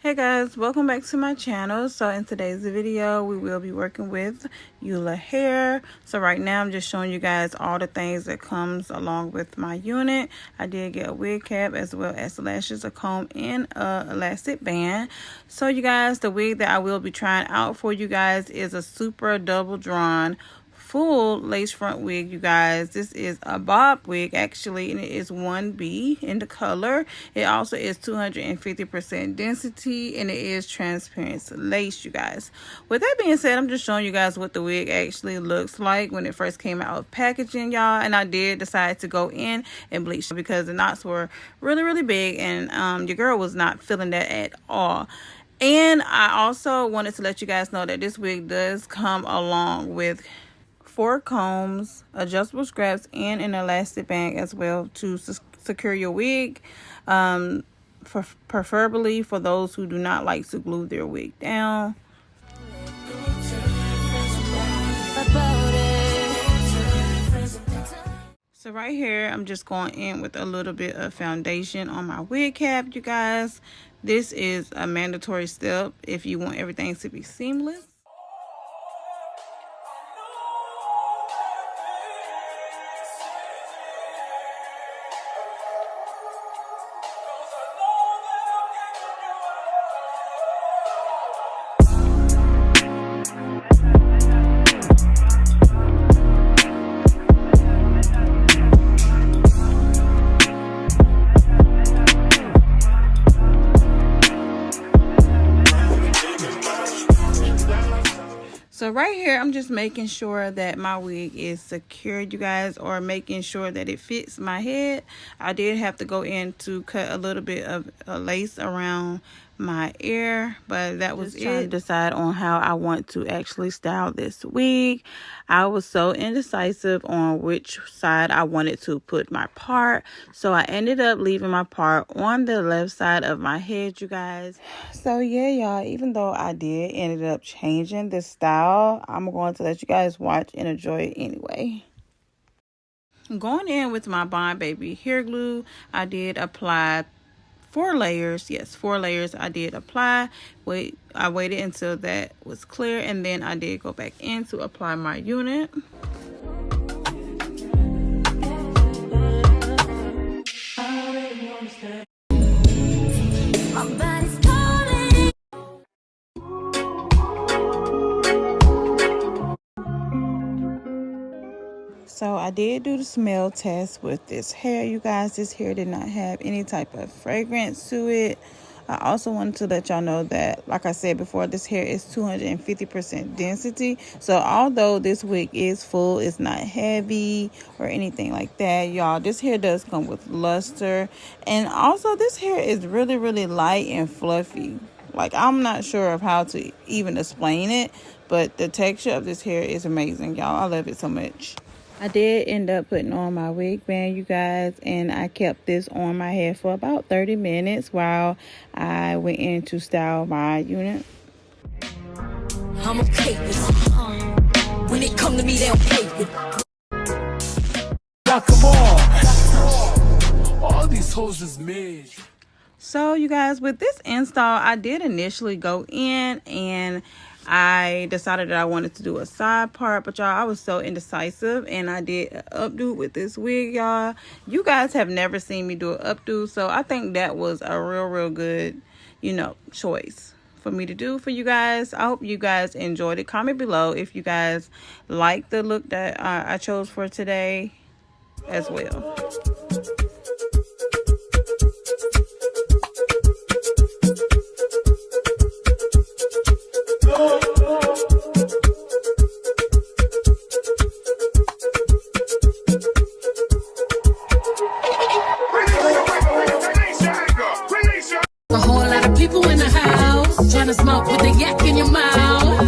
Hey guys, welcome back to my channel. So in today's video we will be working with ULAHAIR. So right now I'm just showing you guys all the things that comes along with my unit. I did get a wig cap as well as lashes, a comb, and a elastic band. So you guys, the wig that I will be trying out for you guys is a super double drawn full lace front wig. You guys, this is a bob wig actually, and it is 1B in the color. It also is 250% density, and it is transparent lace. You guys, with that being said, I'm just showing you guys what the wig actually looks like when it first came out of packaging, y'all. And I did decide to go in and bleach because the knots were really big, and your girl was not feeling that at all. And I also wanted to let you guys know that this wig does come along with 4 combs, adjustable straps, and an elastic band as well to secure your wig, preferably for those who do not like to glue their wig down. So right here I'm just going in with a little bit of foundation on my wig cap. You guys, this is a mandatory step if you want everything to be seamless. So right here, I'm just making sure that my wig is secured, you guys, or making sure that it fits my head. I did have to go in to cut a little bit of lace around my ear, but that was it. Trying to decide on how I want to actually style this wig. I was so indecisive on which side I wanted to put my part, so I ended up leaving my part on the left side of my head, you guys. So yeah, y'all, even though I did ended up changing the style, I'm going to let you guys watch and enjoy it anyway. Going in with my Bond Baby hair glue, I did apply 4 layers. Yes, 4 layers I did apply. I waited until that was clear, and then I did go back in to apply my unit. So I did do the smell test with this hair, you guys. This hair did not have any type of fragrance to it. I also wanted to let y'all know that, like I said before, this hair is 250% density. So although this wig is full, it's not heavy or anything like that, y'all. This hair does come with luster. And also this hair is really light and fluffy. Like, I'm not sure of how to even explain it, but the texture of this hair is amazing, y'all. I love it so much. I did end up putting on my wig band, you guys, and I kept this on my head for about 30 minutes while I went in to style my unit. I'm okay with when it come to me, they don't play with. Come on. All these hoes is made. So you guys, with this install, I did initially go in and I decided that I wanted to do a side part, but y'all, I was so indecisive, and I did an updo with this wig, y'all. You guys have never seen me do an updo, so I think that was a real good, choice for me to do for you guys. I hope you guys enjoyed it. Comment below if you guys like the look that I chose for today as well. Smoke with the yak in your mouth.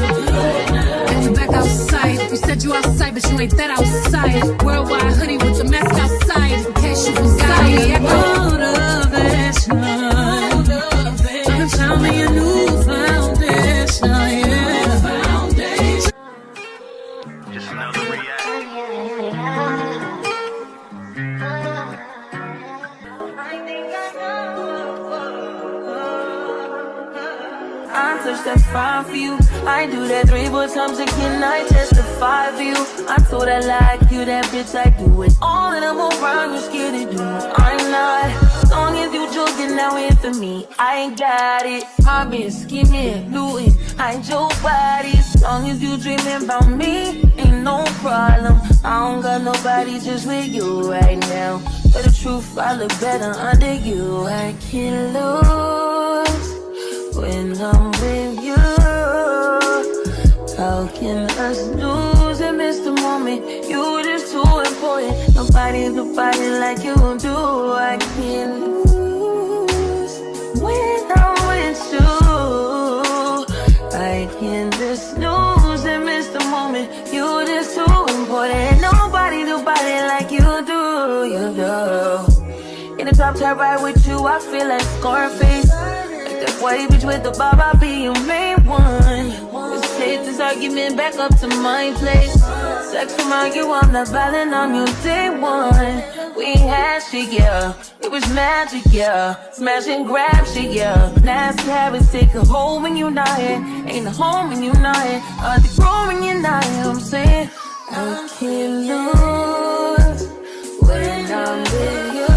Get you back outside. You said you outside, but you ain't that outside. Worldwide hoodie with the mask outside. In case you forgot. Motivation. Tell me a new foundation. Yeah. Foundation. Just another react. I touch, that's fine for you. I do that 3-4 times and can I testify for you? I told I like you, that bitch I do it. All that I'm around, you're scared to do. I'm not. As long as you joking, now in for me, I ain't got it. I've been scheming, looting, hide your body. As long as you dreaming about me, ain't no problem. I don't got nobody just with you right now. For the truth, I look better under you. I can't lose when I'm with you. How can us lose and miss the moment? You just too important. Nobody do body like you do. I can't lose when I'm with you. I can't just lose and miss the moment. You just too important. Nobody do body like you do. You do. In the top tier ride with you, I feel like Scarface. Like that white bitch with the bob, I'll be your main one. Let's take this argument back up to my place. Sex from you, I'm not violent on you day one. We had shit, yeah. It was magic, yeah. Smash and grab shit, yeah. Nasty habits take a hold when you're not here. Ain't a home when you're not here. They grow when you're not here. I'm saying I can't lose when I'm with you.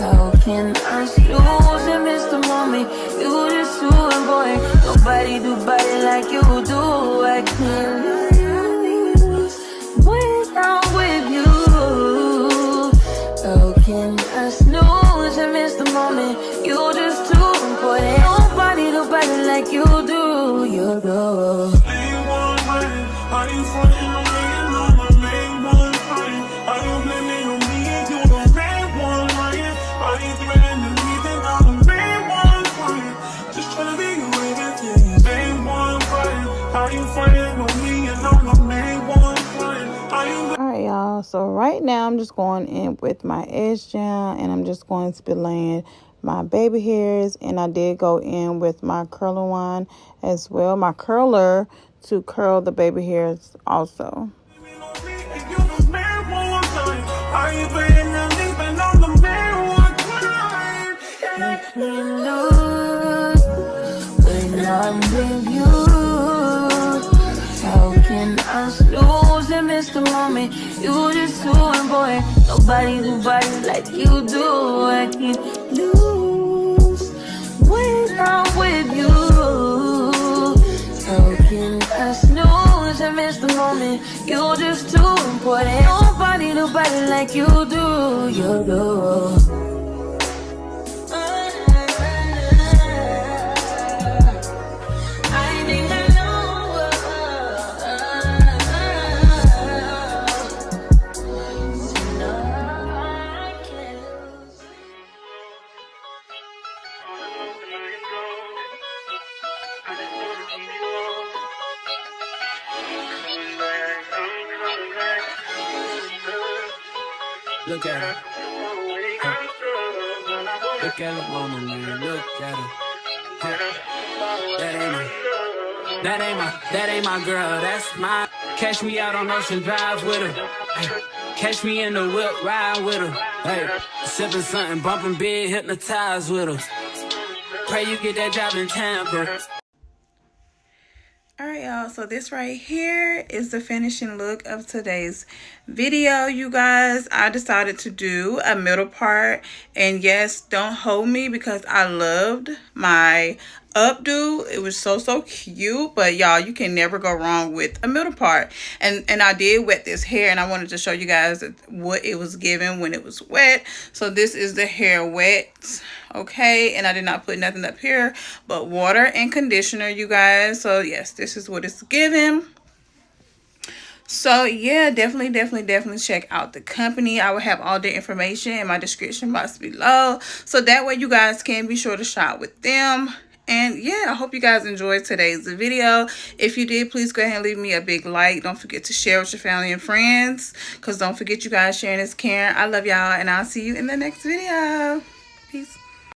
How can I lose and miss the moment? You just too important. Nobody do body like you do. I can't lose when I'm with you. How can I snooze and miss the moment? You just too important. Nobody do body like you do. You do. Are you frontin' on me and I'm the main one crying? Are you blaming on me and you the main one lying? Are you threatening to leave and I'm the main one crying? Just tryna be your everything, main one crying. Are you fighting on me and I'm the main one crying? Are you... Alright, y'all, so right now I'm just going in with my edge gel and I'm just going to be laying my baby hairs, and I did go in with my curler wand as well, my curler, to curl the baby hairs also. When I'm with you, how can I lose and miss the moment? You just too important. Nobody do body like you do. I can't lose when I'm with you. How can I snooze and miss the moment? You just too important. Nobody do body like you do. You do. Look at her. Look at her, mama, man. Look at her. That ain't my girl. That's my. Catch me out on Ocean Drive with her. Hey. Catch me in the whip, ride with her. Hey. Sipping something, bumping big, hypnotized with her. Pray you get that job in Tampa. Alright, y'all, so this right here is the finishing look of today's video, you guys. I decided to do a middle part, and yes, don't hold me because I loved my updo. It was so cute, but y'all, you can never go wrong with a middle part. And I did wet this hair, and I wanted to show you guys what it was given when it was wet. So this is the hair wet, okay, and I did not put nothing up here but water and conditioner, you guys. So yes, this is what it's given. So yeah, definitely check out the company. I will have all the information in my description box below, so that way you guys can be sure to shop with them. And yeah, I hope you guys enjoyed today's video. If you did, please go ahead and leave me a big like. Don't forget to share with your family and friends, because don't forget, you guys, sharing is caring. I love y'all, and I'll see you in the next video.